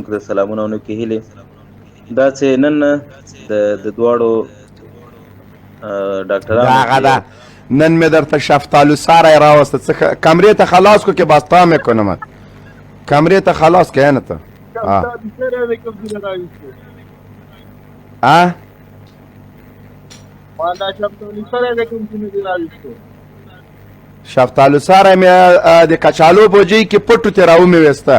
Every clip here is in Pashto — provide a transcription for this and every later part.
ته د سلامونه او نیکې هیلې. دا چې نن د دواړو ډاکټرانو دغه ده نن مې درته شفتالو ساری راوسته څه کمرې ته خلاص کو که باستا میکنم کمرې ته خلاص که نه ته شفتالو ساری مې د کچالو بوجۍ کې پټو تې راومې ویسته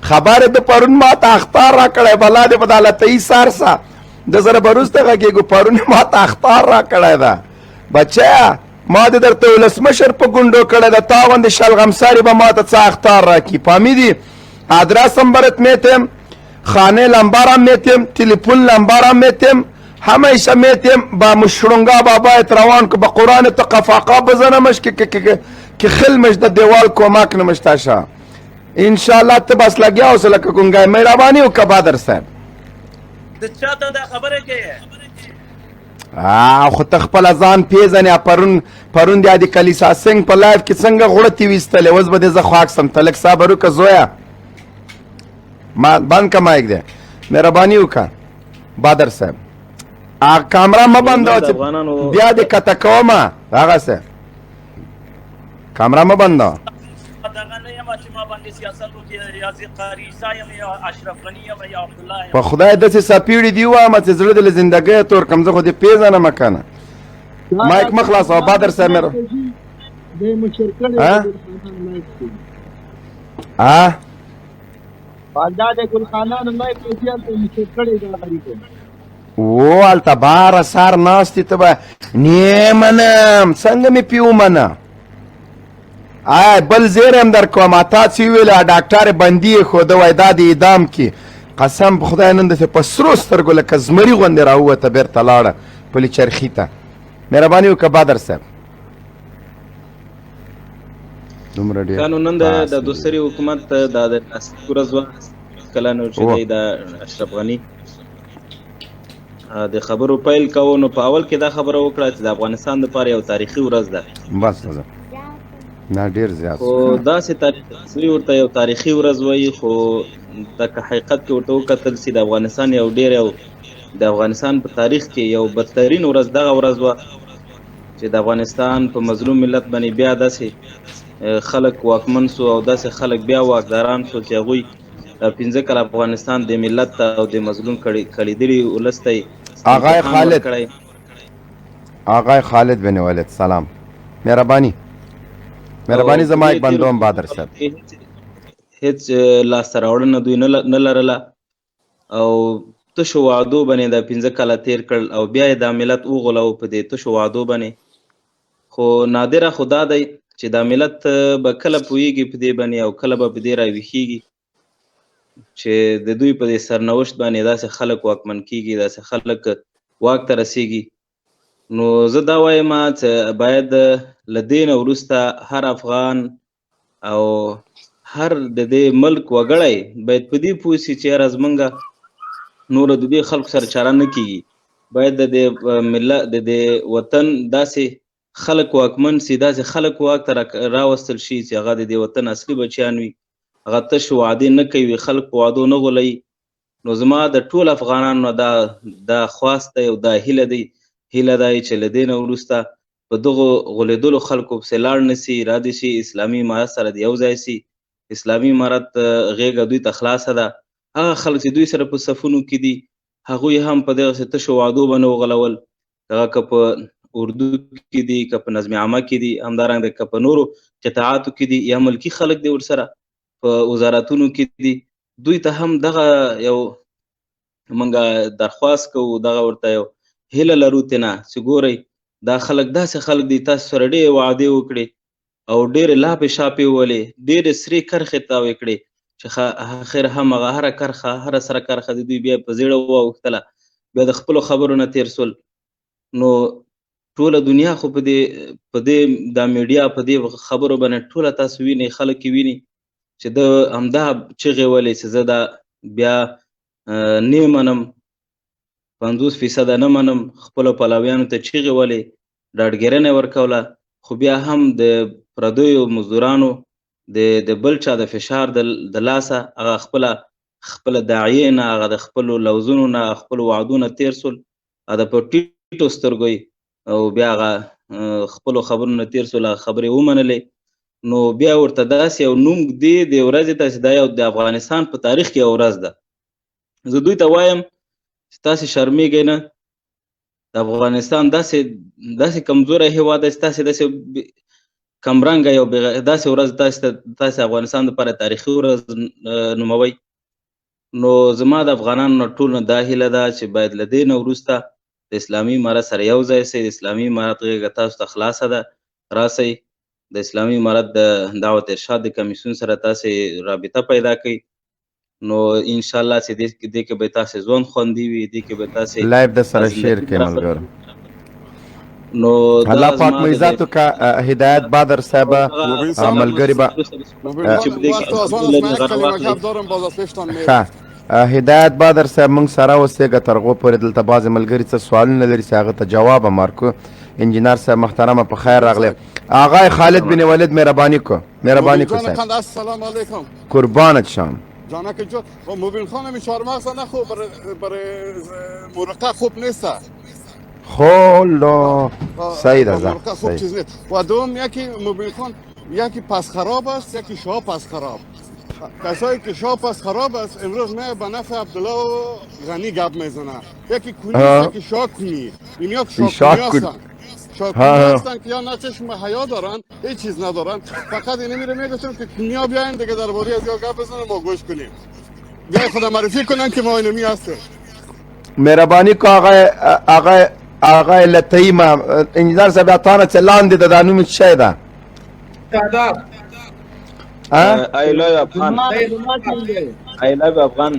خبر د پرون ما ته اخطار را کړی بلا دې په د لطیي سر سه د سره به وروسته غږېږو پرون ما ته اخطار را کړی ده بچیه ما دې درته ولسمشر په ګونډو کړی ده تا غوندې شلغم سرې به ما ته څه اخطار راکړي فهمیدی آدرسم برات میتیم خانه لمبرم میتیم تلفن لمبرم میتیم همیشه میتیم با مشرونگا بابایت روان که با قرآن تو قفاقا بزنمش که خلمش در دیوال کمک نمشتاشه انشاءالله ته بس لگیا اوسه لکه کنگای مهربانی و کبادر صاحب د چاته دا خبره کوي خو ته خپله ځان پیژنې پرون د د کلیسا سنګ په لایف کې څنګه غوړتې ویستلې اوس به دې زه خواک سم ته لږ صبر وکړه زویه ما بند که مایک دی مهرباني وکړه بادر صاحب کامره مه بندوه چې بیا دې کته کومه هغسې کامره مه بندوه دغه نه یم چې ما باندې سیاست وکړي یا زه قاري عیسی یم یا اشرف غني یم یا عبدالله یم په خدای داسې سپیړې دي ووایم چې زړه دې له زندګۍ تور کړم زه خو دې پېژنم که نه مایک مه خلاصوه بادر صاحب و هلته باره سار ناستې ته به نه منم څنګه مې پې ومنه بل زیر هم در کوم تا چې ویل ډاکټر بندي یې ښوده وای دا د اعدام کې قسم په خدای نن داسې په سرو سترګو لکه زمري غوندې راووته بېرته لاړه پلي چرخي ته مهرباني وکړه بادر صاحب دومره ډېر نو نن د دوسري حکومت دا د لاسلیک ورځ وه کله نو چې دی د اشرف غني د خبرو پیل کوو نو په اول کې دا خبره وکړه چې د افغانستان دپاره یو تاریخي ورځ ده بس نه ډېر زیات خو داسې دوی ورته یو تاریخي ورځ وایي خو دکه حقیقت کې ورته وکتل چې د افغانستان یو ډېر یو د افغانستان په تاریخ کې یو بدترین ورځ دغه ورځ وه چې د افغانستان په مظلوم ملت باندې بیا داسې خلک واکمن سو او داسې خلک بیا واکداران سو چې هغوی 15 کاله افغانستان د ملت ته او د مظلوم کړېدلي ولس ته آقای خالد بن ولید سلام مهرباني زه مایک بندوم بادر صاحب هیڅ لاسته راوړنه دوی نه لرله او تشو وعدو باندې دا 15 کاله تیر کړل او بیا یې دا ملت وغولوه په دې تشو وعدو باندې خو نادره خو دا دی چې دا ملت به کله پوهېږي په دې باندې او کله به په دې راویښېږي چې د دوی په دې سرنوشت باندې داسې خلک واکمن کېږي داسې خلک واک ته رسېږي نو زه دا وایم چې باید له دې نه وروسته هر افغان او هر د دې ملک وګړی باید په دې پوه شي چې یاره زمونږ نوره د دې خلکو سره چاره نه کېږي باید د دې ملت د دې وطن داسې خلک واکمن سي داسې خلک واک ته راوستل شي چې هغه د دې وطن اصلي بچیان وي هغه تش وعدې نه کوي خلک په وعدو نه غولوي نو زما د ټول افغانانو دا خواست دی او دا هیله دی چې له دې نه وروسته په دغو غولېدلو خلکو پسې لاړ نه سي را دې شي اسلامي امارت سره د یو ځای سي اسلامي امارت غېږه دوی ته خلاصه ده هغه خلک چې دوی سره په صفونو کې دي هغوی هم په دغسې تشو وعدو باندې وغولول هغه که په اردو کې دي که په نظم عامه کې دي همدارنګه که په نورو قطاعاتو کې دي یا ملکي خلک دي ورسره په وزارتونو کې دي دوی ته هم دغه یو موږ درخواست کوو دغه ورته یو هیله لرو ترې نه چې ګورئ دا خلک داسې خلک دي تاسو سره ډېرې وعدې وکړې او ډېرې لاپې شاپې وولې ډېرې سرې کرښې تاوې کړې چې اخر هم هغه هره سره کرښه د دوی بیا په زیړه واوښتله بیا د خپلو خبرو نه تېر سول نو ټوله دنیا خو په دې دا میډیا په دې خبرو باندې ټوله تاسو وینئ خلک یې ویني چې د همدا چغې ولې چې زه دا بیا نه منم 50% نه منم خپلو پلویانو ته چغې ولې ډاډګیرنه یې ورکوله خو بیا هم د پردیو مزدورانو د بل چا د فشار د لاسه هغه خپله خپله داعیې نه، هغه د خپلو لوظونو نه، خپلو وعدو نه تېر سول، هغه په ټیټو سترګو او بیا هغه خپلو خبرو نه تېر سول، هغه خبرې ومنلې. نو بیا ورته داسې یو نوم ږدي د ورځې ته چې دا یو د افغانستان په تاریخ کې یو ورځ ده. زه دوی ته وایم چې تاسې شرمېږئ نه، د افغانستان داسې کمزوری هېواد دی چې تاسې داسې کمرنګه یو داسې ورځ تاسې افغانستان دپاره تاریخي ورځ نوموئ. نو زما د افغانانو نه ټول نه دا هیله ده چې باید له دې نه وروسته د اسلامي امارت سره یو ځای سئ. د اسلامي امارت غېږه تاسو ته خلاصه ده، راسئ د اسلامي امارت د دعوت ارشاد د کمیسیون سره تاسې رابطه پیدا کړئ. نو انشاءالله چې دې کې به تاسې ژوند خوندي وي، دې کې به تاسې لایف د سره شیر کې ملګرو. نو الله پاک مو عزت وکړه. هدایت بادر صاحب ملګري به هدایت بادر صاحب موږ سره اوسېږه تر هغو پورې دلته بعضې ملګري څه سوالونه لري چې هغه ته جواب هم ورکړو. انجینر صاحب محترمه په خیر راغلی. آقای خالد بن ولید مهربانی کو صاحب. السلام علیکم. قربانت شام. جانک جو موبیین خانم چهارمغز نه خوب برای مرقه خوب نیست. خلا سعید ازم خوب چیز نیست. و دوم یکی موبیین خان یکی پس خراب است، یکی شاه پس خراب. کسایی که شاه پس خراب است امروز من به نفع عبدالله و غنی گپ میزنه. یکی کنی یکی شاه کنی. این یک شاه کنی هستن. شاه کنی هستن که یا نه چشم حیا دارن، هیچ چیز ندارن. فقط اینو میره میگفتم که کنیا بیاین دیگه درباره از یا گپ بزنن ما گوش کنیم. بیاین خدا معرفی کنن که ما اینمی هستیم. مهربانی کو آقای لطیمه انجینر صاحب تانه چلاندې د دا نوم څه ده؟ I love Afghan. I love Afghan.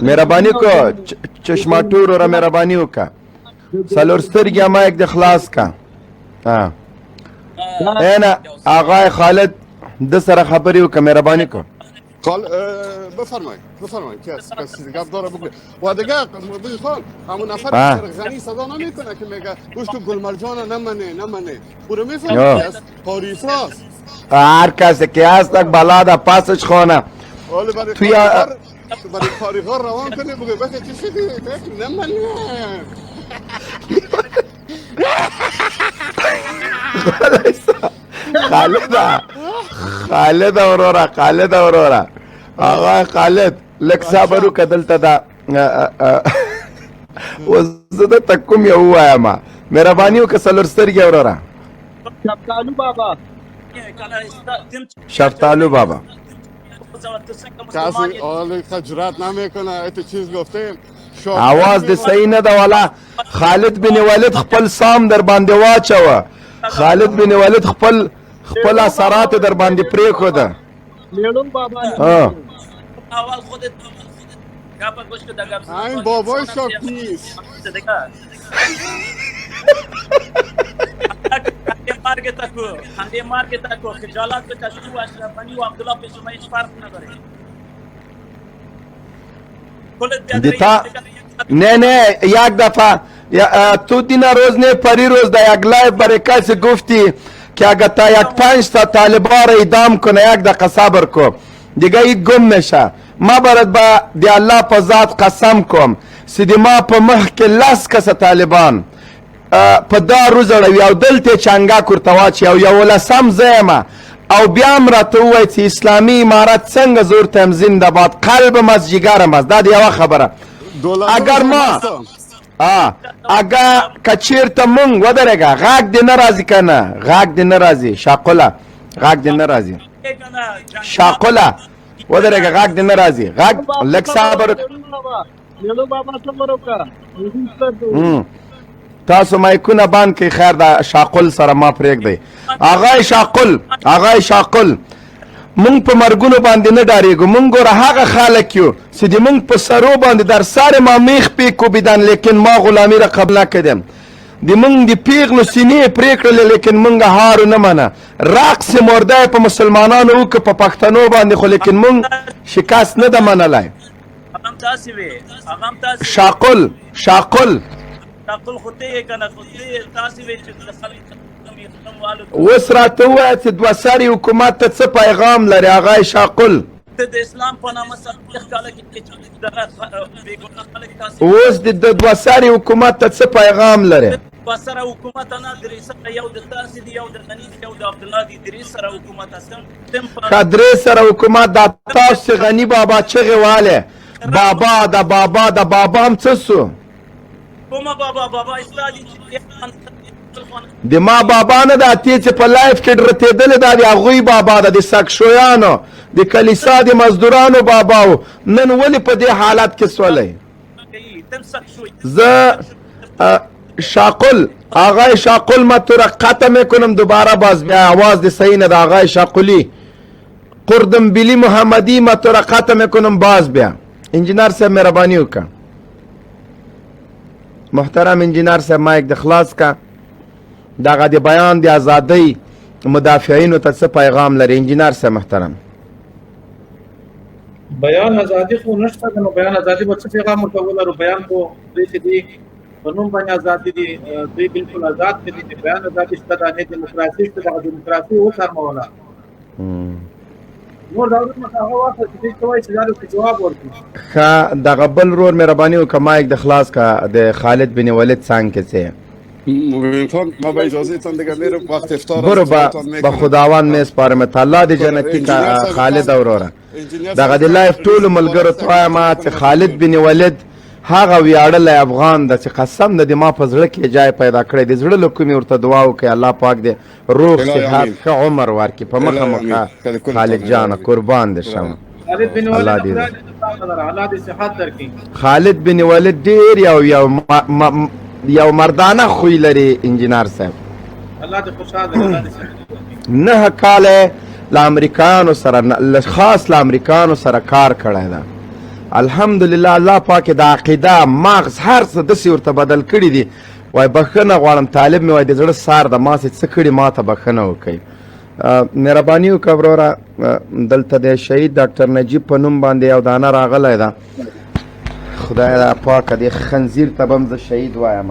مهرباني کو چشما ټور را مهرباني وکا سلور سترګې ما یک د خلاص کا. انا آقای خالد د سره خبرې وکا مهرباني کو. بفرمایید که کسی گپ داره بگه. و دیگه موبیین خان همون نفر غنی صدا نمیکنه که میگه گوشت گل مرجان نمنه برو میفهمی از پاریساست. هر کسی که هست تک بلا ده پاسش خونه توی برای تاریخ ها روان کنه بگه بخی چی شدی نمنه. خالد اورورا آقای خالد لږ صبر وکړه دلته دا اوس زه درته کوم یو ووایم مهرباني وکړه څلور سترګې اوراره. شفتالو بابا کسی آلی خجرت نمیکنه ایت چیز گفتیم آواز دې صحیح نه ده والا. خالد بن ولید خپل سام در باندې واچوه. خالد بن ولید خپل اثرات در باندې پرېښوده. اول خودت گپ گوش که دگم این بابای شاک نیست. خنده مارگ تکو خجالت بکشی و اشرفانی و عبدالله به شما هیچ فرق نداره. دیتا نه یک دفعه تو دینا روز نه پری روز در یک لایف برای کسی گفتی که اگر تا یک 5 تا طالبان را اعدام کنه یک دقیقه صبر کو دیگه ای گم نشه. ما برات با دی الله په ذات قسم کوم سیدی ما په مخ کې 10 کسه طالبان په دا روزړوي او دلته چنګا کورته واچي او یو لسم زېما او بیا هم راته ووایي چې اسلامي امارت څنګه زور تم زنده باد قلبم از جگرم است. دا د یوه خبره اگر ما اگر کچیرته مونږ ودرېږه غاږ دې نه راځي که نه غاږ دې نه راځي شاقله غاږ دې نه راځي شاقله ودرېږه غاږ دې نه راځي غاږ لږ صبر تاسو مایکونه بند کړئ خیر د شاقل سره ما پرېږدئ. آغای شاقل مونږ په مرګونو باندې نه ډارېږو. مونږ ګوره هغه خلک یو چې د مونږ په سرو باندې در سر ما میخ پې کوبیدن لیکن ما غلامي را قبله کړم. د مونږ د پیغلو سینې پرې کړلې لیکن مونږ هارو نه منه. رقص مرده په مسلمانانو وکړه په پښتنو باندې خو لیکن مونږ شکست نه ده منلی. شاقل خو ته یې که نه خو ته تاسې وې چې اوس راته ووایه چې دوه سري حکومت ته څه پیغام لري آغای شاقل؟ د اسلام په نامه څلوېښت کاله کې دغه بېګناه خلک تاسې اوس د دوه سري حکومت ته څه پیغام لري؟ دوه سره حکومت نه درې سره یو د تاسې دي یو د غني دي یو د عبدالله دي درې سره حکومت هستم ښه درې سره حکومت دا تاسو چې غني بابا چغې والې بابا د بابا د بابا هم څه سو؟ کومه بابا اصلاح دي د ما بابا نه دا تی چې په لایف کې رتېدلې دا د هغوی بابا ده د سکشویانو د کلیسا د مزدورانو بابا و نن ولې په دې حالت کې سولی؟ زه شاقل آقای شاقل ما تو را قطع میکنم دوباره باز بیا آواز دی صحیح نه د آقای شاقلی قردم بلی محمدی ما تو را قطع میکنم باز بیا انجینر صاحب مهربانی وکړه محترم انجینر صاحب مایک د خلاص کا دغه د بیان د ازادۍ مدافعینو ته څه پیغام لري انجینر صاحب محترم؟ بیان ازادي خو نشته نو بیان ازادي به څه پیغام ورکول او بیان خو دوی چې دي په نوم باندې ازادي دي دوی بالکل آزاد دي بیان ازادي شته د دیموکراسي شته د دیموکراسي وکړموله نور دا هغه وخت چې دوی کوي چې دا جواب ورکړي ښه دغه بل رور مهرباني وکړه مایک د خلاص کا د خالد بن ولید څنګه څه موبیین خان ما به اجازه تان دیگه میرم وقت افطار برو با خداوند می سپارم الله دې جنتی کا خالد اوروره دغه د لایف ټول ملګرو ته وایم چې خالد بن ولید هغه ویاړلی افغان ده چې قسم ده د ما په زړه کې جای پیدا کړی د زړه له کومې ورته دعا وکړئ الله پاک دې روغ صحت ښه عمر ورکړي په مخه مخه خالد جانه قربان دې شم الله دې خالد بن ولید ډېر یو مردانه خوی لري انجینر صاحب الله دې خوشاله 9 کاله له امریکایانو سره خاص له امریکایانو سره کار کړی ده الحمدلله الله پاک د عقیده مغز هر څه داسې ورته بدل کړي دي وای بخښنه غواړم طالب مې وای د زړه سار د ما څه کړي ما ته بخښنه وکړئ مهرباني وکړه وروره دلته د شهید ډاکټر نجیب په نوم باندې یو دانه راغلی ده خدای پاکه دې خنزیر ته به هم زه شهید وایم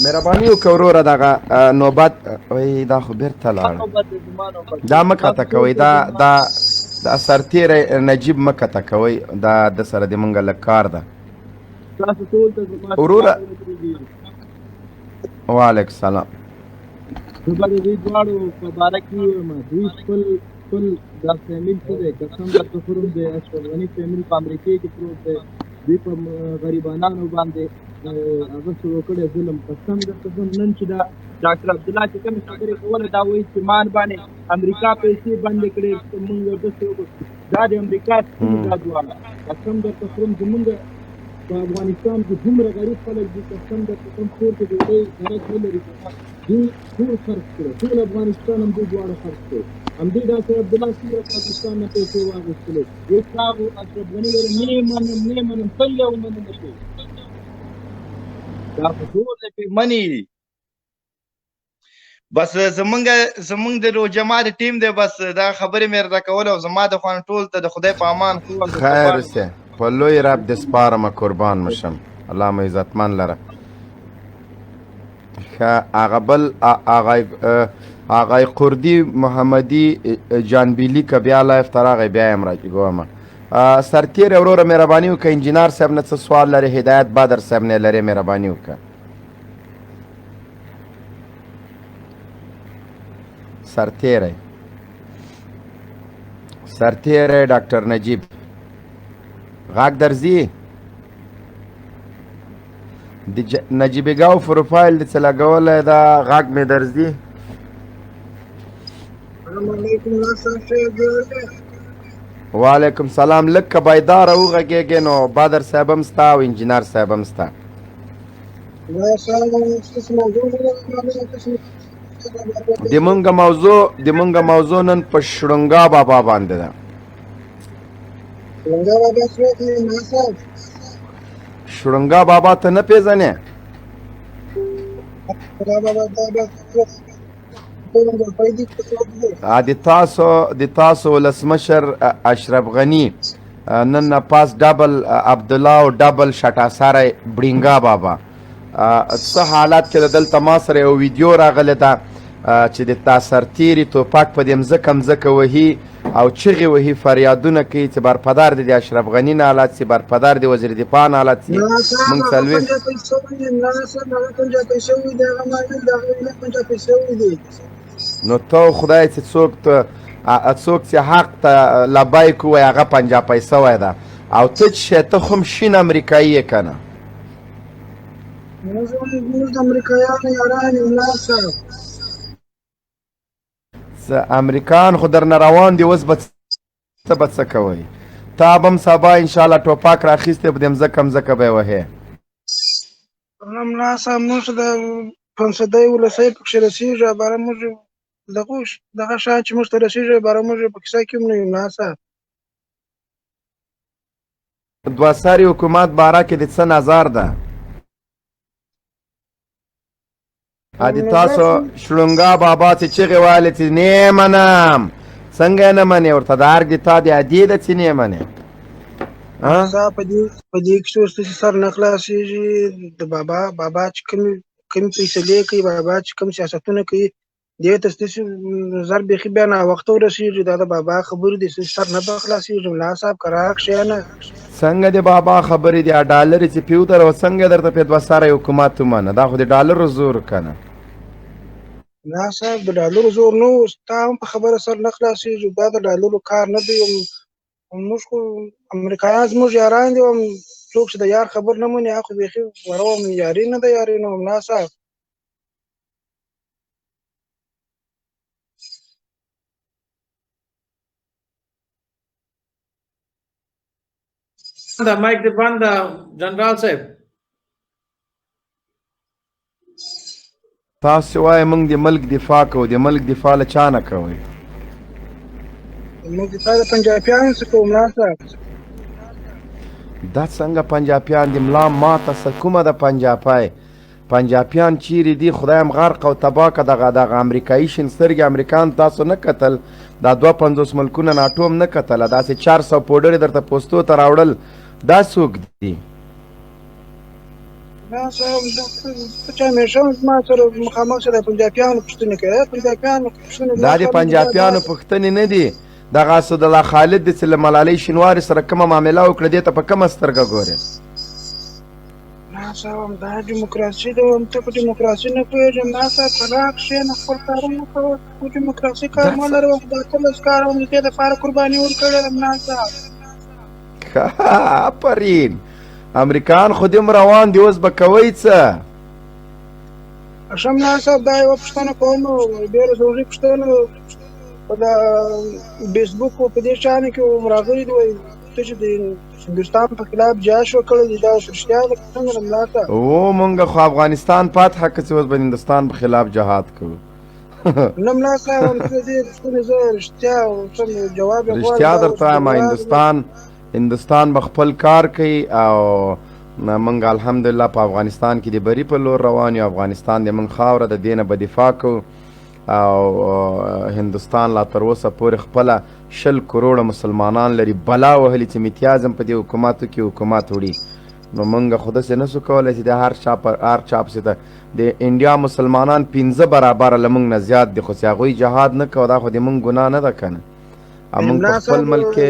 مهرباني وکړه وروره دغه نوبت وایي دا خو بېرته لاړه دا مه قطع کوئ دا سرتیری نجیب مه قطع کوئ دا د سره د مونږ لږ کار ده وروره وعلیکم سلام زه به د دوی دواړو په باره کې ووایم دوی خپل دا فیمل څه دی قسم درته خورم د اشرف غني فیمل په امریکې کې پروت دی دوی په غریبانانو باندې هغه شروع کړی ظلم قسم درته خورم نن چې دا ډاکټر عبدالله چې کومې خبرې کولې دا وایي چې مان باندې امریکا پیسې بندې کړې موږ ورته وکړو دا د امریکا دا دواړه قسم درته خورم زمونږ په افغانستان کې دومره غریب خلک دي قسم درته خورم کور کې ډوډۍ غرض نه لري دوی ټول خرڅ کړو ټول افغانستان هم دوی دواړه خرڅ کړو همدې ډاکټر عبدالله څومره پاکستان نه پیسې واخیستلو اوس هغه اشرف غني ویل نه منم څنګه ومنم شي دا خو ټول پې مني بس زمونږ د روجما د ټیم دی بس دا خبرې مې راته کول او زما د خوان ټول ته د خدای په امان خیر اوسې په لوی رب دې سپارمه قربان مشم الله مو عزتمن لره ښه هغه بل آقای قردی محمدي جانبیلي که بیا لایف ته راغی بیا یې هم راجګومه سرتیری وروره مهرباني وکړه انجینر صاحب نه څه سوال لري هدایت بدر صاحب نه لري مهرباني وکړه سرتیری ډاکټر نجیب غاګ درځي د نجیبګاو پروفایل د څه لګولی دا غاګ مې درځي وعلیکم سلام لږ که بیداره وغږېږې نو بدر صاحب هم ستا او انجینر صاحب هم ستا د مونږ موضوع نن په شړنګا بابا باندې ده شړنګا بابا ته نه پیژنې د تاسو ولسمشر اشرف غني نن پاس ډبل عبدالله او ډبل شټاساری بړینګا بابا څه حالات کې دلته ما سره یو ویډیو راغلی ده چې د تا سرتیري توپک په دې مځکه مځکه وهي او چغې وهي فریادونه کوي چې برپدار دی د اشرف غني نه حالت سي برپدار دی وزیر دفاع نه حالت سي موږ څلوېښت نو ته خدای چې څوک چې حق ته لبیک ووایي هغه 50 پیسه وای ده او ته چې شی ته خو هم شین امریکایي یې که نه امریکان خو درنه روان دي اوس به څه کوئ تا به هم سبا انشاءالله ټوپک راخیستی په دې مځکه مځکه به یې وهې ملا صاحب موږ د پنسدۍ ولسۍ پکښې رسېږي باره موږ دغه شیان چې موږ ته رسېږي باره موږ په کیسه کې هم نه یو ملا صاحب دوه سري حکومت باره کې د څه نظر ده ادي تاسو شړونګا بابا چې چغې ویلې چې نه یې منم څنګه یې نه منې ورته د ارګ د تا د عادي ده چې نه یې منې صاحب په دې کښې ورته چې سر نه خلاصېږي د بابا چې کومې فیصلې کوي بابا چې کوم سیاستونه کوي دې ته ستاسې نظر بیخي بیا ناوخته ورسېږي دا د بابا خبرې دي سر نه به خلاصېږي ملا صاحب که راکښې نه څنګه د بابا خبرې دي ډالرې چې پیوتر او څنګه درته په دوه سره حکومت ومنه دا خو د ډالرو زور که نه ملا صاحب د ډالرو زور نه و ستا هم په خبره سر نه خلاصېږي دا د ډالرو کار نه دی موږ خو امریکایان زموږ یاران دي څوک چې د یار خبر نه مني هغه خو بیخي وره یاري نه ده یاري نه ملا صاحب دا مایک دې بند ده جنرال صاحب تاسو وایئ موږ د ملک دفاع کوو د ملک دفاع له چا نه کوئ موږ دفاع د پنجابیانو څخه کوو ملا صاحب دا څنګه پنجابیان دي ملا ماته څه کومه ده پنجابیان چیرې دي خدایم غرق او تباه که دغه امریکایي شین سترګې امریکان تاسو نه کتل دا 250 ملکونه ناټو هم نه کتله داسې 400 پوډرې درته پوستو ته راوړل دا څوک دي ملا صاحب ته چې همیشه ما سره مخامخ سره د پنجابیانو پوښتنې کوي دا د پنجابیانو پوښتنې نه دي دغه اسدالله خالد دی چې له ملالۍ شینواري سره کومه معامله وکړه دې ته په کومه سترګه ګورې ملا صاحب دا ډیموکراسي ده ته په ډیموکراسي نه پوهېږم ملا صاحب که راکښېنه خپل کارونه کوه خو ډیموکراسي کار مه لرم دا اتلس کار هم د دې دپاره قرباني ورکړې ده ملا صاحب آفرین امریکان خو دې روان دي اوس به کوئ څه ښه ملا صاحب دا یوه پوښتنه کوم ډېره ضروري پوښتنه په د فیسبوک په دې شیانو کې راغلي دي وایي ته چې د هندوستان په خلاف جهاد وکړی دی دا اوس رښتیا ده که څنګه ده ملا صاحب مونږ خو افغانستان فتحه که چې اوس به هندوستان په خلاف جهاد کوو نه ملا صاحب هم څه دې پوښتنې زه رښتیا جواب یې رښتیا درته وایم هندوستان به خپل کار کوي او موږ الحمدلله په افغانستان کې د بري په لور روان یو افغانستان د موږ خاوره د دې نه به دفاع کوو او هندوستان لا تر اوسه پورې خپله 20 کروړه مسلمانان لري بلا وهلي چې امتیاز هم په دې حکوماتو کې حکومت وړي نو موږ خو داسې نسو کولی چې د هر چا پسې ته د انډیا مسلمانان 15 برابره له موږ نه زیات دي خو چې هغوی جهاد نه کوو دا خو د موږ ګناه نه ده که نه او موږ په خپل ملک کې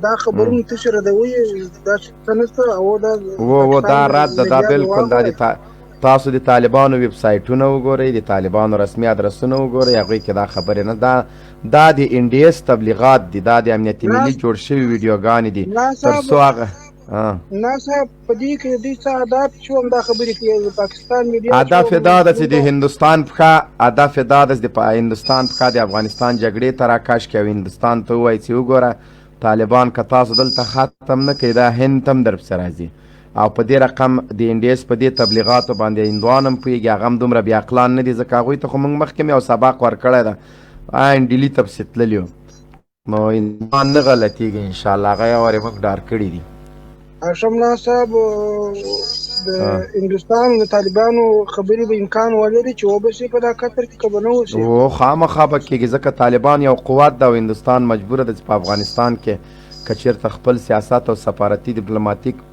دا خبرونه تاسې ردوئ دا څه نشته او دا رد ده دا بلکل دا تاسو د طالبانو ویب سایټونه وګورئ د طالبانو رسمي ادرسونه وګورئ هغوی کې دا خبرې نه دا د NDS تبلیغات دي دا د امنیت ملي جوړ شوي ویډیوګانې دي تر څو هغه نه صاحب په دې کې د دوی څه هدف چې هم دا خبرې کوي د پاکستان میډیا هدف یې دا ده چې د هندوستان پښه د افغانستان جګړې ته راکش کړي او هندوستان ته ووایي چې وګوره طالبان که تاسو دلته ختم نه کړئ دا هند ته هم درپسې راځي او په دې رقم د NDS په دې تبلیغاتو باندې هندوان هم پوهېږي هغه هم دومره بې عقلان نه دي ځکه هغوی ته خو موږ مخکې مې یو سبق ورکړی ده ډیلي ته پسې تللي وو نو هندوان نه غلطېږي انشاءالله هغه یې ورې موږ ډار کړي دي شمنا صاحب د هندوستان د طالبانو خبرې به امکان ولري چې وبسي په دا قطر کې که به نه وسي خامخا به کېږي ځکه طالبان یو قوت ده او هندوستان مجبوره ده چې په افغانستان کې که چېرته خپل سیاست او سفارتي ډیپلوماتیک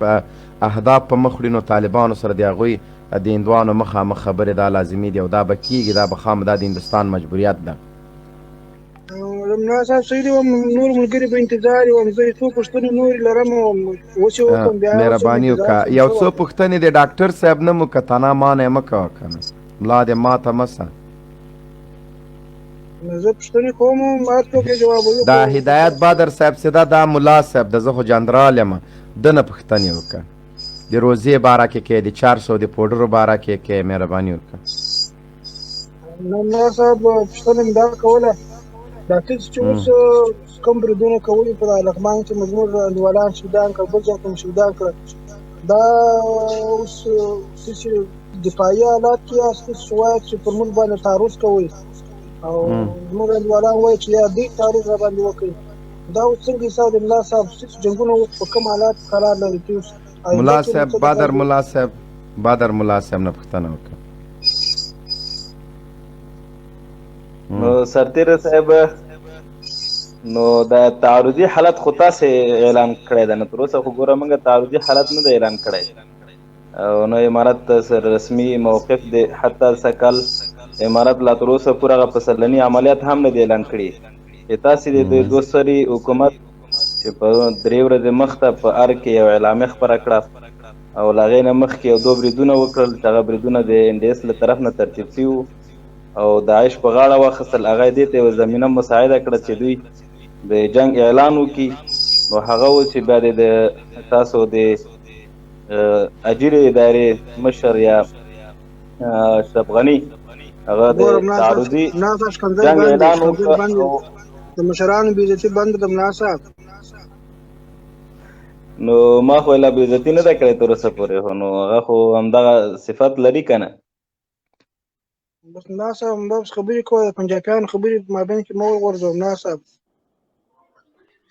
اهداف په مخ وړي نو طالبانو سره د هغوی د هندوانو مخامخ خبرې دا لازمي دي او دا به کېږي، دا به خامخا د هندوستان مجبوریت ده. رمنا صاحب صحیح دی، نور ملګري به انتظار وم، زه څو پوښتنې نورې لرم اوس یې وکړم بیا مهرباني وکړه یو څو پوښتنې د ډاکټر صاحب نه مو که تنا مانه یې مه کوه که نه ملا دې ماته مه سه. زه پوښتنې کوم هر څوک یې جوابوي. دا هدایت بادر صاحب سیده دا ملا صاحب د زه خو جنرال یم ده نه پوښتنې وکړه د روزې باره کې کې د 400 د پوډرو باره کې کې مهرباني وکړه. رمنا صاحب پوښتنه مې دا کوله دا چې اوس کوم بریدونه کوي په لغمان کې مزمور انډیوالان شهیدان کړل، بل ځای کې هم شهیدان کړل، دا اوس څه دفاعي حالات کې یاست چې وایي چې پر موږ باندې تعرض کوئ او زموږ انډیوالان وایي چې یا دوی تعرض را باندې وکړي، دا اوس څنګه حساب د ملا صاحب جنګونه اوس په کوم حالات قرار لري چې اوس ملا صاحب بادر ملا صاحب نه پوښتنه وکړه. نو سرتیره صاحب نو دا تعرضي حالت خو تاسې اعلان کړی ده، نو تر اوسه خو ګوره موږ تعرضي حالت نه دی اعلان کړی او نو امارت رسمي موقف دی، حتی سکل امارت لا تر اوسه پوره هغه فصلني عملیات هم نه دی اعلان کړي چې تاسې د دوه سري حکومت چې په 3 ورځې مخته په ار کې یو اعلامیه خپره کړه او له هغې نه مخکې یو 2 بریدونه وکړل چې هغه بریدونه د NDS له طرف نه ترتیب شوي وو او داعش په غاړه واخیستل، هغه یې دې ته یوه زمینه مساعده کړه چې دوی د جنگ اعلان وکړي. نو هغه و چې بیا د تاسو د اجیرې ادارې مشر یا اشرف غني هغه د تعرضي جنگ اعلان وکړ د مشرانو بې عزتي بند د ملا صاحب. نو ما خو لا بې عزتي نه ده کړې تر اوسه پورې، نو هغه خو همدغه صفت لري که نه. بس ملا صاحب بس خبرې کوه، د پنجابیانو خبرې په مابین کې مه ورغورځوه ملا صاحب.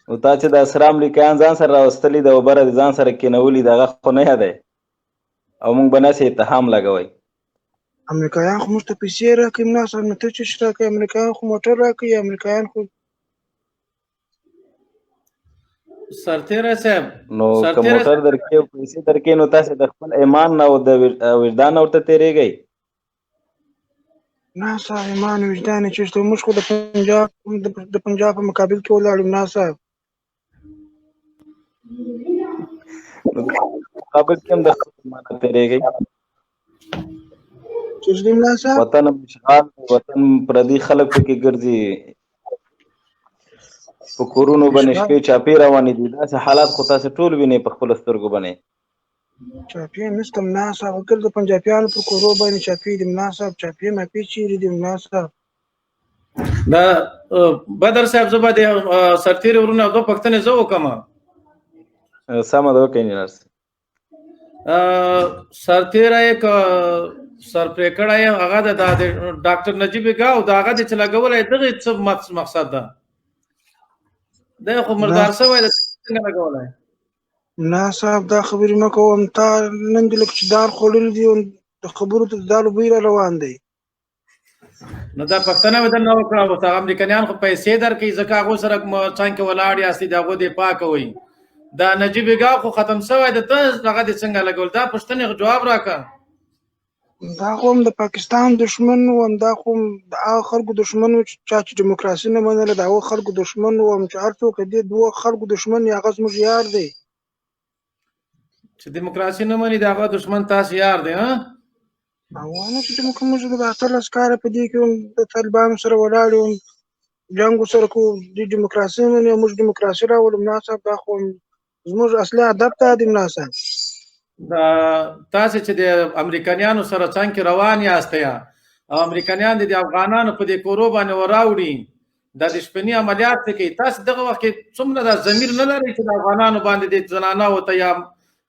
نو تا چې د اسرا امریکایان ځان سره راوستلي د اوبره د ځان سره کېنولي د هغه خو نه یادی او موږ به ناسې اتهام لګوئ. امریکایان خو موږ ته پیسې راکوي ملا صاحب، نه ته چې راکوي، امریکایان خو موټر راکوي، امریکایان خو سرتیره صاحب نو که موټر درکې او پیسې درکې نو تاسې د خپل ایمان نه او د وجدان نه ورته تېرېږئ. نه صاحب ایمان وجدان یې چېرته، موږ خو د پنجاب په مقابل کې ولاړ یو ملا صاحب. نو مقابل کې هم د خپل ایمان نه تېرېږئ. چېرته دی ملا صاحب؟ وطن اشغال وطن پردي خلک پکې ګرځي، په کورونو باندې شپې چاپې روانې دي، داسې حالات خو تاسې ټول وینئ په خپلو سترګو باندې. چاپې نشته ملا صاحب، ګر د پنجابیانو پر کورو باندې چاپې دي ملا صاحب، چاپې ماپې چیرې دي ملا صاحب. دا بدر صاحب زه به د سرتیري ورونه دوه پوښتنې زه وکړم. سمه ده وکړئ انجینر صاحب. سرتیری که سرپرې کړی هغه د ډاکټر نجیب ګاو د هغه د چې لګولی دغې څه مقصد ده؟ دی خو مردار شوی د څنګه لګولی؟ ملا صاحب دا خبرې مه کوم، تا نن دې لکه چې دال خوړلي دي د خبرو ته د دالو بوی را روان دی. نو دا پښتنه مې درنه وکړه، اوس هغه امریکایان خو پیسې درکوي ځکه هغو سره څنګ کې ولاړ یاستئ د هغو دفاع کوئ. دا نجیب ګاو خو ختم شوی د ته هغه دې څنګه لګول؟ دا پوښتنې جواب راکړه. دا خو هم د پاکستان دشمن و، دا خو هم د هغه خلکو دشمن و چې ډیموکراسي نه منله، د هغو خلکو دشمن و چې هر څوک دې دوه خلکو دشمن یې هغه زموږ یار دی. چې ډیموکراسي نه مني د هغه دشمن تاسو یار دی؟ هغه چې موږ د 18 کاله په دې کې د طالبانو سره ولاړ یو جنګ ورسره کوو، دوی ډیموکراسي مني موږ ډیموکراسي راولو ملا صاحب. دا خو زموږ اصلي هدف دا دی ملا صاحب. دا تاسو چې د امریکایانو سره څنګه روان یاست او امریکایان د افغانانو په دې کورو باندې وراوړي دا د شپني عملیات کوي، تاسو دغه وخت کې څومره د ضمیر نه لرئ چې د افغانانو باندې د زنانه وته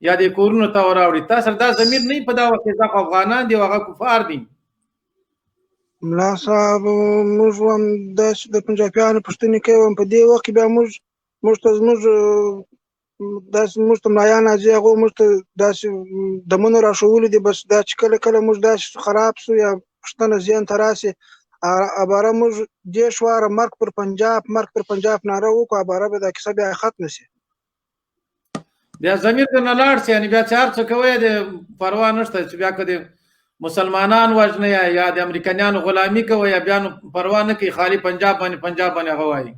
یا د کورونو ته وراوړي؟ تاسو دا ضمیر نه په دا وخت کې ځکه افغانان دي او هغه کفار دي. ملا صاحب موږ هم داسې د پنجابیانو پوښتنې کوو، په دې وخت کې بیا موږ ته ملایان راځي، هغو موږ ته داسې دمونه راښولي دي، بس دا چې کله کله موږ داسې خراب شو یا پوښتنه ذهن ته راسي اباره موږ دېرش واره مرګ پر پنجاب ناره وکړو، اباره به دا کیسه بیا ختمه شي. بیا ضمیر درنه لاړ شي، یعنې بیا چې هر څه کوی د پروا نشته چې بیا که د مسلمانان وژنه یا د امریکایانو غلامي کوي یا بیا پروا نه کوي خالي پنجاب باندې هغه وایي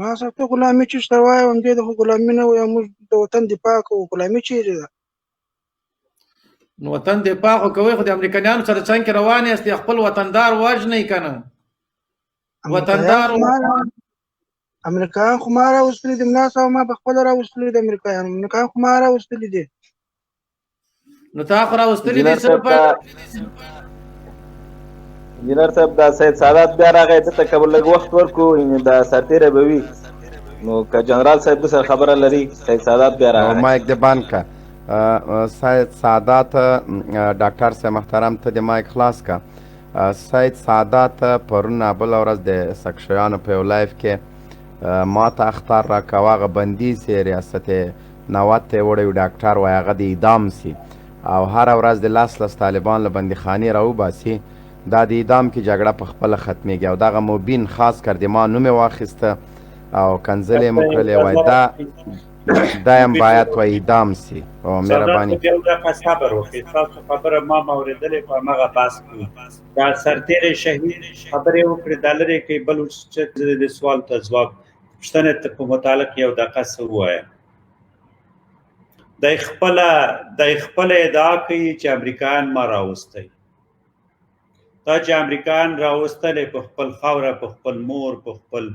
ما ته غلامي چې شته وایي هم دې د غلامي نه وایي موږ د وطن دفاع کوو غلامي چیرې ده نو وطن دفاع خو کوي خو د امریکایانو سره څنګه روان یاست خپل وطندار وژنئ که نه وطندار امریکایان خو ما راوستلي دي ملا صاحب ما پخپله راوستلي دي امریکایان خو ما راوستلي دي نو تا خو راوستلي دي څه لپاره انجینر صاحب دا سید سادات بیا راغی دته که لږ وخت ورکړو دا سرتیری به وي نو که جنرال صاحب د سره خبره لري سید سادات بیا راغی مایک دې بند که سید سادات ډاکټر صاحب محترم ته د مایک خلاص که سید سادات پرون بله ورځ د سکشیانو په یو لایف کې ما ته اخطار راکوه هغه بندیز یې ریاست نوت ته یې وړی و ډاکټر وایي هغه د اعدام سي او هره ورځ د لاس طالبان له بندیخانې راوباسي دا د اعدام کې جګړه په خپله ختمیږي او دغه موبیین خاص کر د ما نوم یې واخیسته او کنځل یې مو کړلې وایي دا هم باید و اعدام سي او مهرباني یو دقیقه صبر وکړئ ستاسو خبره ما اورېدلې په هماغه بحث کې دا سرتیری شهید خبرې وکړې دا لرې کوي بل چې د سوال ته ځواب پوښتنې ته په متعلق یو دقیقه څه ووایه د خپله ادعا کوي چې امریکایان ما راوستی دا چې امریکایان راوستلی په خپل خاوره په خپل مور په خپل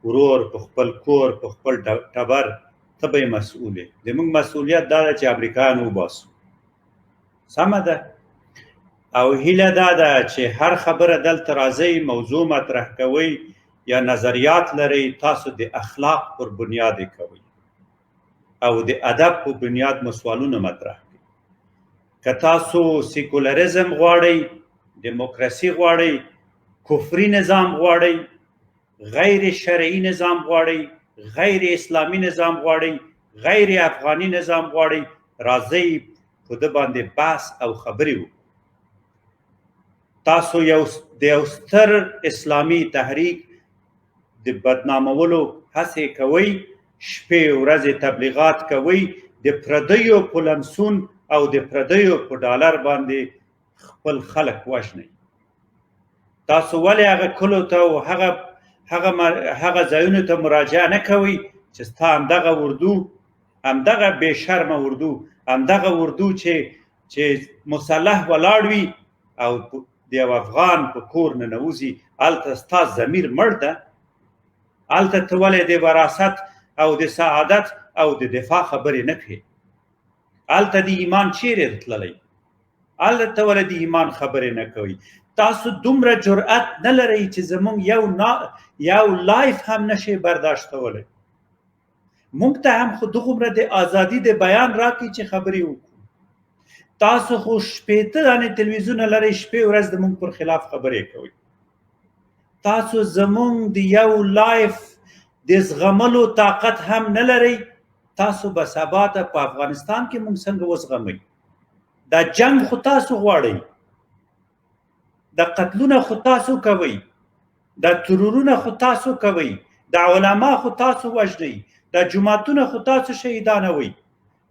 ورور په خپل کور په خپل ټبر ته به یې مسؤل یې زموږ مسؤلیت دا ده چې امریکایان وباسو سمه ده او هیله دا ده چې هر خبره دلته راځئ موضوع مطرح کوئ یا نظریات لرئ تاسو د اخلاق پر بنیاد یې کوئ او د ادب په بنیاد مو سوالونه مطرح کړي که تاسو سیکولرزم غواړئ دموکراسي غواړئ کفري نظام غواړئ غیر شرعي نظام غواړئ غیر اسلامي نظام غواړئ غیر افغاني نظام غواړئ راځئ په ده باندې بحث او خبرې وکړو تاسو د یو ستر اسلامي تحریک د بدنامولو هڅې کوئ شپې ورځې تبلیغات کوئ د پردیو په لمسون او د پردیو په ډالر باندې خپل خلک وژنئ تاسو ولې هغه کلو ته او هغه ځایونو ته مراجعه نه کوئ چې ستا همدغه اردو همدغه بې شرمه اردو همدغه اردو چې مسلح ولاړ وي او د یو افغان په کور ننوځي هلته ستا ضمیر مړ ده هلته ته ولې د وراثت او د سعادت او د دفاع خبرې نه کوي هلته د ایمان چیرې تللی هلته ته ولې د ایمان خبرې نه کوي تاسو دومره جرأت نه لرئ چې زموږ یو لایف هم نشئ برداشتولی موږ ته هم خو دومره د ازادي د بیان راکړي چې خبرې وکړو تاسو خو شپېته دانې تلویزیونه لرئ شپې ورځ د موږ پر خلاف خبرې کوئ تاسو زموږ د یو لایف د زغملو طاقت هم نه لرئ تاسو به سبا ته په افغانستان کې موږ څنګه وزغمئ دا جنگ خو تاسو غواړئ دا قتلونه خو تاسو کوئ دا ترورونه خو تاسو کوئ دا علما خو تاسو وژنئ دا جماعتونه خو تاسو شهیدانوئ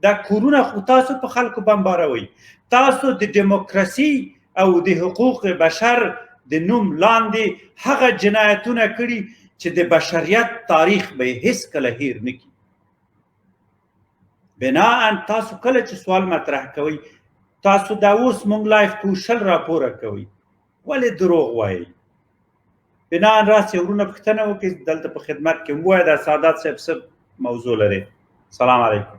دا کورونه خو تاسو په خلکو بمباروئ تاسو د دیموکراسي او د حقوق بشر د نوم لاندې هغه جنایتونه کړي چې د بشریت تاریخ به هیڅ کله هیر نه کړي بناءً تاسو کله چې سوال مطرح کوئ تاسو دا اوس موږ لایف کوشل راپوره کوئ ولې دروغ وایي بناءً راسې ورونه پوښتنه وکړئ دلته په خدمت کې ووایه دا سادات صاحب څه موضوع لري سلام علیکم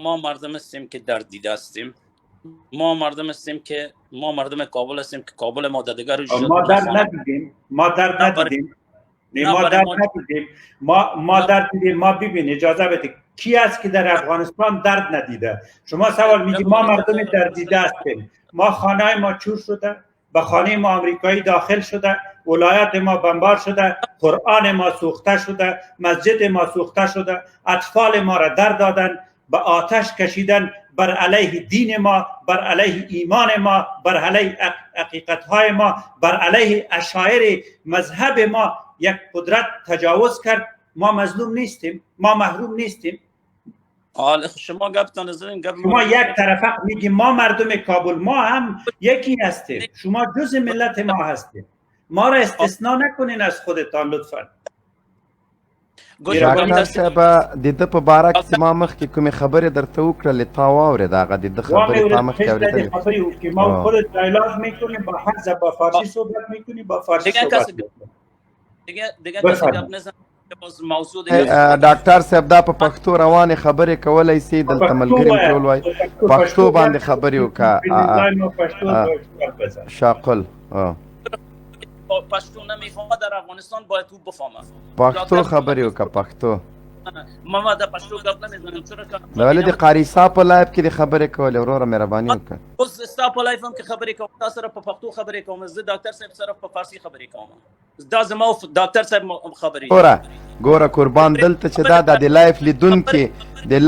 ما مردم هستیم که در دیده هستیم ما مردم هستیم که ما مردم کابل هستیم که کابل ما دادگر ما درد ندیدیم ما ببین اجازه بدید کی است که در افغانستان درد ندیده شما سوال میگی ما مردم در دیده هستیم ما خانه ما چور شده به خانه ما آمریکایی داخل شده ولایت ما بمبار شده قرآن ما سوخته شده مسجد ما سوخته شده اطفال ما را در دادن به آتش کشیدن بر علیه دین ما بر علیه ایمان ما بر علیه حقیقت‌های ما بر علیه اشاعیر مذهب ما یک قدرت تجاوز کرد ما مظلوم نیستیم ما محروم نیستیم حالا شما گفتان از این شما یک طرفه میگی ما مردم کابل، ما هم یکی هستیم، شما جز ملت ما هستیم، ما را استثناء نکنین از خودتان لطفا. ډاکټر صاحب د ده په باره کې چې ما مخکې کومې خبرې درته وکړلې تا واورېد هغه د ده خبرې تا مخکې اورېدلې. خبرې وکړي ما خودت علاج میکنیم با هر زبان با فارسی صحبت میکنیم با فارسی صحبت میکنیم. دیگه کسی گپ نزن باز موضوع دیگه. ډاکټر صاحب دا په پښتو روانې خبرې کولی سي دلته ملګري مې ټول وایي پښتو باندې خبرې وکړه. شاقل پښتو نمیفهمه در افغانستان باید تو بفهمه. پښتو خبرې وکړه پښتو. ما د پښتو گپ نمیزنم چرا که ولې د قاری صاحب په لایف کې د خبرې کولې وروره مهرباني وکړه. اوس ستا په لایف هم کې خبرې کوم، تا سره په پښتو خبرې کوم، زه ډاکټر صاحب سره په فارسي خبرې کوم. دا زما ډاکټر صاحب خبرې ګوره قربان دلته چې دا د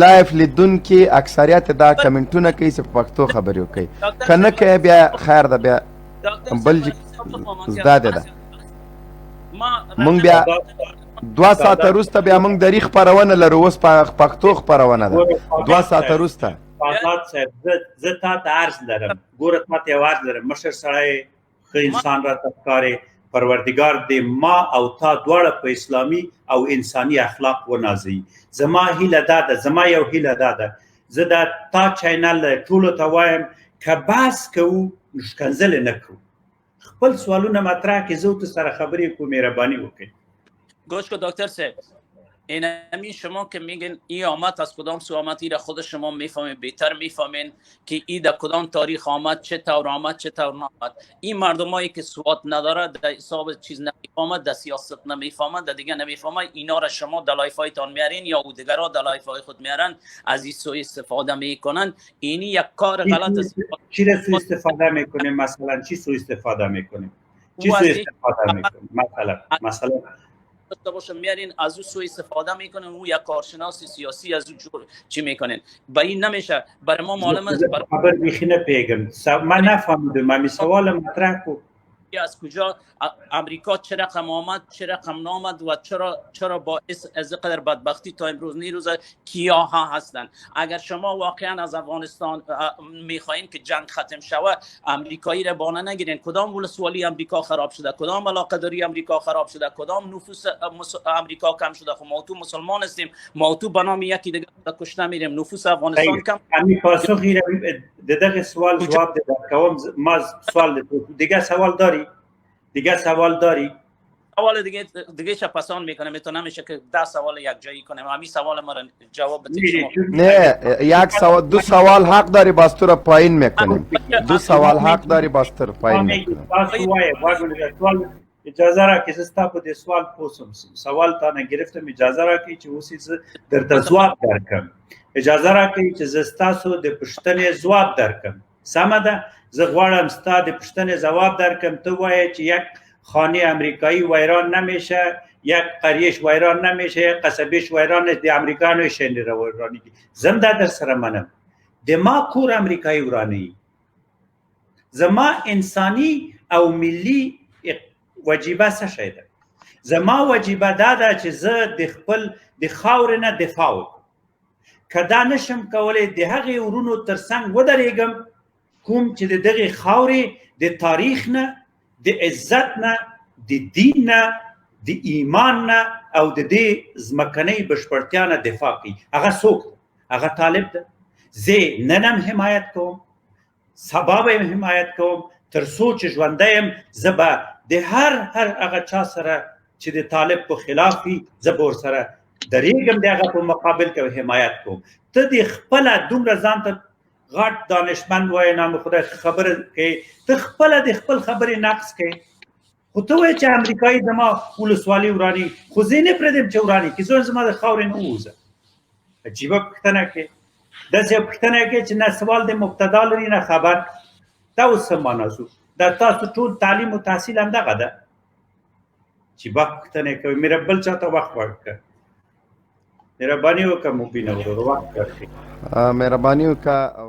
لایف لیدونکي اکثریت دا کمنټونه کوي چې په پښتو خبرې وکړي، که نه کوي بیا خیر ده، بیا بل زده ده. مونږ بیا 2 ساعته وروسته بیا مونږ دری خپرونه لرو، اوس پښتو خپرونه ده 2 ساعته وروسته. آزاد صاحب زه تا ته عرض لرم، ګوره تا ته یو عرض لرم، مشر سړی ښه انسان راته ښکارې، پروردګار دې ما او تا دواړه په اسلامي او انساني اخلاق ونازوي. زما هیله دا ده، زما یو هیله دا ده، زه دا تا چینل ټولو ته وایم که بحث کوو نو ښکنځلې نه کوو، خپل سوالونه مطرح کړي، زه ورته سره خبرې کوو، مهرباني وکړئ. گوش کو دکتر صاحب، این همین شما که میگن این آمد از کدام سو آمد، این را خود شما میفهمین، بهتر میفهمین که این در کدام تاریخ آمد، چه طور آمد، چه طور نامد. این مردمایی که سواد نداره، در حساب چیز نمیفهمد، در سیاست نمیفهمد، در دیگه نمیفهمد، اینا را شما در لایف هایتان میارین یا او دیگرها در لایف های خود میارن، از این سو استفاده میکنن. اینی یک کار غلط است. چی را سو استفاده میکنیم؟ مثلا چی سو استفاده میکنیم؟ چی سو استفاده میکنیم؟ مثلا داشته باشم میارین از او سوء استفاده میکنن، او یک کارشناس سیاسی از او جور چی میکنن. با این نمیشه. برای ما معلوم است خبر میخی نپیگم، من نفهمیدم، من سوال مطرح کو از کجا امریکا چه رقم آمد، چه رقم نامد و چرا باعث از قدر بدبختی تا امروز نیروز کیاها هستن. اگر شما واقعا از افغانستان میخواین که جنگ ختم شود، امریکایی را بانه نگیرین. کدام ولسوالی امریکا خراب شده، کدام علاقه داری امریکا خراب شده، کدام نفوس امریکا کم شده. خب ما تو مسلمان هستیم، ما تو بنام یکی دیگه کشته میریم، نفوس افغانستان کم. همین پاسخی را دغه سوال جواب ده کوم. ما سوال دیگه سوال داری؟ دیگه سوال داری؟ سوال دیگه پسان میکنه، میتونه نمیشه که 10 سوال یک جایی کنیم. همین سوال ما را جواب بدید. نه یک سوال، 2 سوال حق داری، باز تو را پایین میکنیم. 2 سوال حق داری، باز تو را پایین میکنیم. سوال اجازه را که زستا په دې سوال پوسم، سوال تا نه گرفتم، اجازه را که چې اوس درته ځواب درکم، اجازه را که چې زستا سو د پښتنې ځواب درکم. سمه ده، زه غواړم ستا د پښتنې ځواب درکم. ته وایې چې یک خانه امریکایی ویران نمیشه، یک قریش ویران نمیشه، یک قصبیش ویران د امریکانو شنی را ورانیږي. زم دا در سره منم، د ما کور امریکایی ورانی، زما انسانی او ملی وجیبه څه شی ده؟ زما وجیبه دا ده چې زه د خپل د خاورې نه دفاع وکړم. که دا نشم کولی د هغې ورونو تر څنګ ودرېږم کوم چې د دغې خاورې د تاریخ نه، د عزت نه، د دین نه، د ایمان نه او د دې ځمکنۍ بشپړتیا نه دفاع کوي. هغه څوک ده؟ هغه طالب ده. زه نن هم حمایت کوم، سبا به هم حمایت کوم، تر څو چې ژوندی یم. زه به د هر هغه چا سره چې د طالب په خلاف وي، زه به ورسره درېږم، د هغه په مقابل کې حمایت کوم. ته د خپله دومره ځان ته غټ دانشمند وایې، نام خدای خبره کوي، ته خپله د خپل خبرې نقص کوي. خو ته وایې چې امریکایي زما ولسوالي وراني، خو زه نه پرېږدم چې وراني کړي، زه زما د خاورې نه ووځه. عجیبه پوښتنه کوي، داسې یو پوښتنه کوي چې نه سوال د مبتدا لري نه خبر. دا اوس څه معنا شو؟ دا تاسو ټول تعلیم او تحصیل همدغه ده چې پوښتنې کوي. میرا بل چاته وخت ورکړه، مهرباني وکړه موبیین ورور، وخت ورکړئ. مهرباني وکړه.